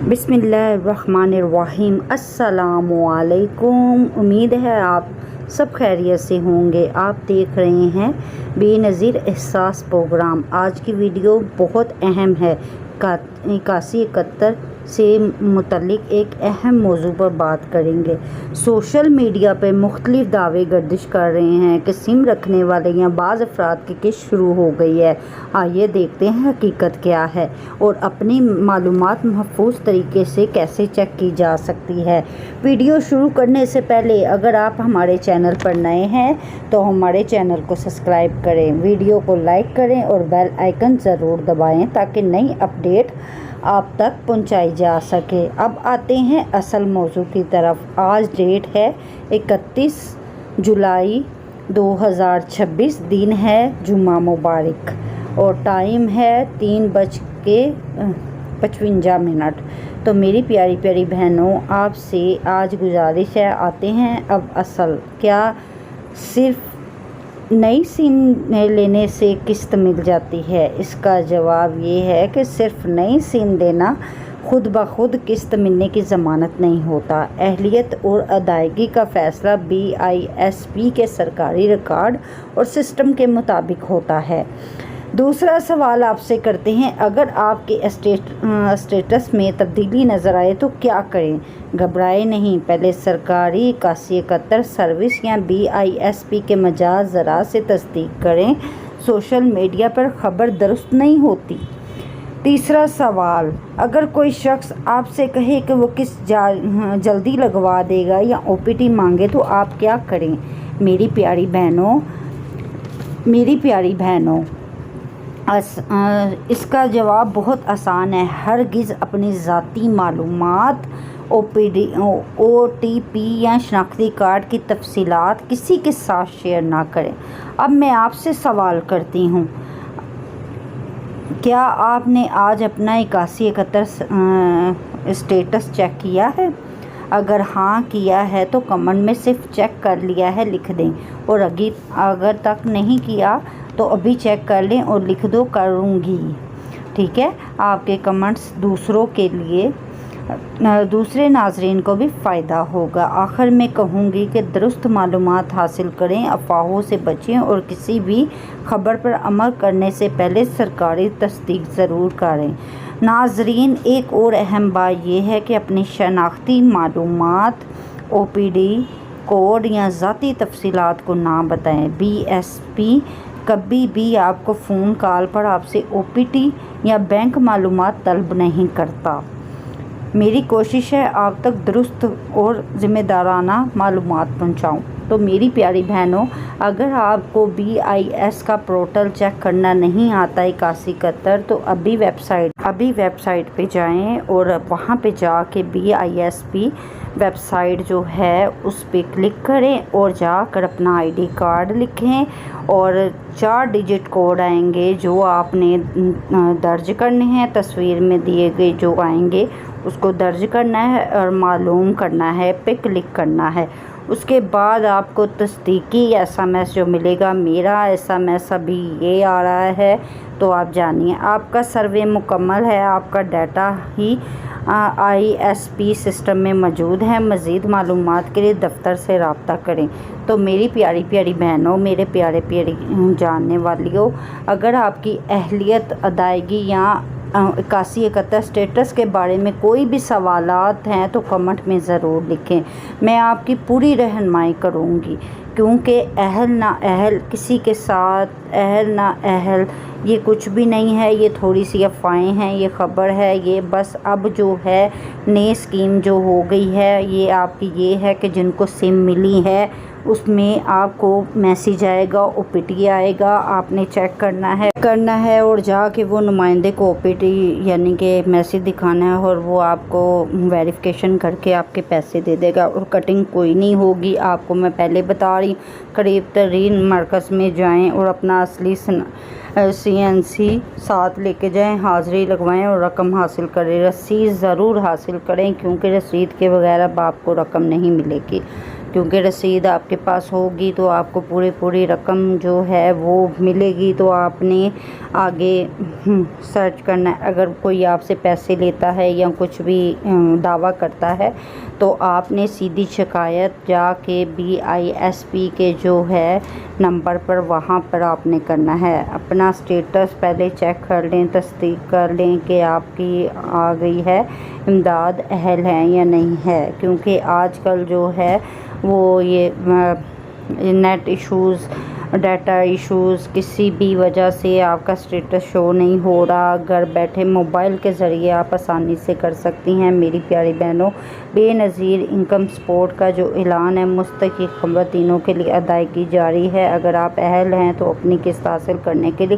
बिस्मिल्लाहिर्रहमानिर्रहीम। अस्सलामुअलैकुम। उम्मीद है आप सब खैरियत से होंगे। आप देख रहे हैं बेनज़ीर एहसास प्रोग्राम। आज की वीडियो बहुत अहम है। 8171 से मुतल्लिक एक अहम मौजू पर बात करेंगे। सोशल मीडिया पर मुख्तलिफ दावे गर्दिश कर रहे हैं कि सिम रखने वाले या बाज़ अफराद की किस्त शुरू हो गई है। आइए देखते हैं हकीकत क्या है और अपनी मालूमात महफूज तरीके से कैसे चेक की जा सकती है। वीडियो शुरू करने से पहले अगर आप हमारे चैनल पर नए हैं तो हमारे चैनल को सब्सक्राइब करें, वीडियो को लाइक करें और बेल आइकन ज़रूर दबाएं ताकि नई अपडेट आप तक पहुंचाई जा सके। अब आते हैं असल मौजू की तरफ। आज डेट है 31 जुलाई 2026, दिन है जुम्मा मुबारक और टाइम है 3:55। तो मेरी प्यारी प्यारी बहनों, आपसे आज गुजारिश है, आते हैं अब असल। क्या सिर्फ नई सिम लेने से किस्त मिल जाती है? इसका जवाब ये है कि सिर्फ नई सिम देना खुद ब खुद किस्त मिलने की ज़मानत नहीं होता। अहलियत और अदायगी का फ़ैसला BISP के सरकारी रिकॉर्ड और सिस्टम के मुताबिक होता है। दूसरा सवाल आपसे करते हैं, अगर आपके स्टेटस में तब्दीली नज़र आए तो क्या करें? घबराए नहीं, पहले सरकारी 8171 सर्विस या BISP के मजाज ज़रा से तस्दीक करें। सोशल मीडिया पर खबर दुरुस्त नहीं होती। तीसरा सवाल, अगर कोई शख्स आपसे कहे कि वो किस्त जल्दी लगवा देगा या OPT मांगे तो आप क्या करें? मेरी प्यारी बहनों, इसका जवाब बहुत आसान है। हरगिज़ अपनी ज़ाती मालूमात, OTP या शनाख्ती कार्ड की तफसीलात किसी के साथ शेयर ना करें। अब मैं आपसे सवाल करती हूँ, क्या आपने आज अपना 8171 स्टेटस चेक किया है? अगर हाँ किया है तो कमेंट में सिर्फ चेक कर लिया है लिख दें, और अगर तक नहीं किया तो अभी चेक कर लें और लिख दो करूँगी। ठीक है, आपके कमेंट्स दूसरे नाजरीन को भी फ़ायदा होगा। आखिर में कहूँगी कि दुरुस्त मालूमात हासिल करें, अफवाहों से बचें और किसी भी खबर पर अमल करने से पहले सरकारी तस्दीक ज़रूर करें। नाजरीन, एक और अहम बात यह है कि अपनी शनाख्ती मालूमात, OPD कोड या ज़ाती तफसीलात को ना बताएं। BISP कभी भी आपको फ़ोन कॉल पर आपसे OPT या बैंक मालूमात तलब नहीं करता। मेरी कोशिश है आप तक दुरुस्त और ज़िम्मेदाराना मालूमात पहुँचाऊँ। तो मेरी प्यारी बहनों, अगर आपको BIS का पोर्टल चेक करना नहीं आता 8171 तो अभी वेबसाइट पे जाएं और वहाँ पे जाके BISP वेबसाइट जो है उस पर क्लिक करें और जाकर अपना ID कार्ड लिखें और 4 डिजिट कोड आएंगे जो आपने दर्ज करने हैं। तस्वीर में दिए गए जो आएंगे उसको दर्ज करना है और मालूम करना है, पे क्लिक करना है। उसके बाद आपको तस्दीकी SMS जो मिलेगा, मेरा SMS अभी ये आ रहा है, तो आप जानिए आपका सर्वे मुकम्मल है, आपका डाटा ही ISP सिस्टम में मौजूद है। मज़ीद मालूमात के लिए दफ्तर से रब्ता करें। तो मेरी प्यारी प्यारी बहनों, मेरे प्यारे प्यारी जानने वालियों, अगर आपकी अहलियत, अदायगी या 8171 स्टेटस के बारे में कोई भी सवालात हैं तो कमेंट में ज़रूर लिखें। मैं आपकी पूरी रहनुमाई करूँगी, क्योंकि अहल ना अहल किसी के साथ, अहल ना अहल ये कुछ भी नहीं है। ये थोड़ी सी अफवाहें हैं, ये ख़बर है। ये बस अब जो है नई स्कीम जो हो गई है ये आपकी ये है कि जिनको सिम मिली है उसमें आपको मैसेज आएगा, OPT आएगा, आपने चेक करना है और जाके वो नुमाइंदे को OPT यानी कि मैसेज दिखाना है और वो आपको वेरिफिकेशन करके आपके पैसे दे देगा और कटिंग कोई नहीं होगी। आपको मैं पहले बता रही, करीब तरीन मरकज़ में जाएं और अपना असली CNC साथ लेके जाएं, हाज़िरी लगवाएं और रकम हासिल करें। रसीद ज़रूर हासिल करें, क्योंकि रसीद के बगैर अब आपको रकम नहीं मिलेगी। کیونکہ رسید آپ کے پاس ہوگی تو آپ کو پوری رقم جو ہے وہ ملے گی، تو آپ نے آگے سرچ کرنا ہے۔ اگر کوئی آپ سے پیسے لیتا ہے یا کچھ بھی دعویٰ کرتا ہے تو آپ نے سیدھی شکایت جا کے BISP کے جو ہے نمبر پر وہاں پر آپ نے کرنا ہے۔ اپنا سٹیٹس پہلے چیک کر لیں، تصدیق کر لیں کہ آپ کی آ گئی ہے، امداد اہل ہے یا نہیں ہے، کیونکہ آج کل جو ہے وہ یہ نیٹ ایشوز، ڈیٹا ایشوز، کسی بھی وجہ سے آپ کا سٹیٹس شو نہیں ہو رہا، گھر بیٹھے موبائل کے ذریعے آپ آسانی سے کر سکتی ہیں۔ میری پیاری بہنوں، بے نظیر انکم سپورٹ کا جو اعلان ہے مستحق خواتینوں کے لیے ادائیگی جاری ہے۔ اگر آپ اہل ہیں تو اپنی قسط حاصل کرنے کے لیے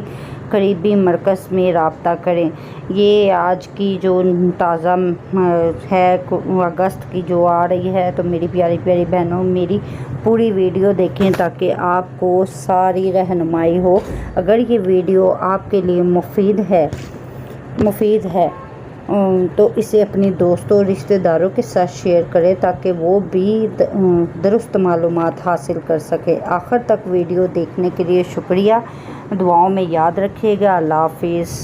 قریبی مرکز میں رابطہ کریں۔ یہ آج کی جو تازہ ہے اگست کی جو آ رہی ہے، تو میری پیاری بہنوں میری پوری ویڈیو دیکھیں تاکہ آپ کو ساری رہنمائی ہو۔ اگر یہ ویڈیو آپ کے لیے مفید ہے تو اسے اپنی دوستوں اور رشتہ داروں کے ساتھ شیئر کریں تاکہ وہ بھی درست معلومات حاصل کر سکے۔ آخر تک ویڈیو دیکھنے کے لیے شکریہ، دعاؤں میں یاد رکھیے گا۔ اللہ حافظ۔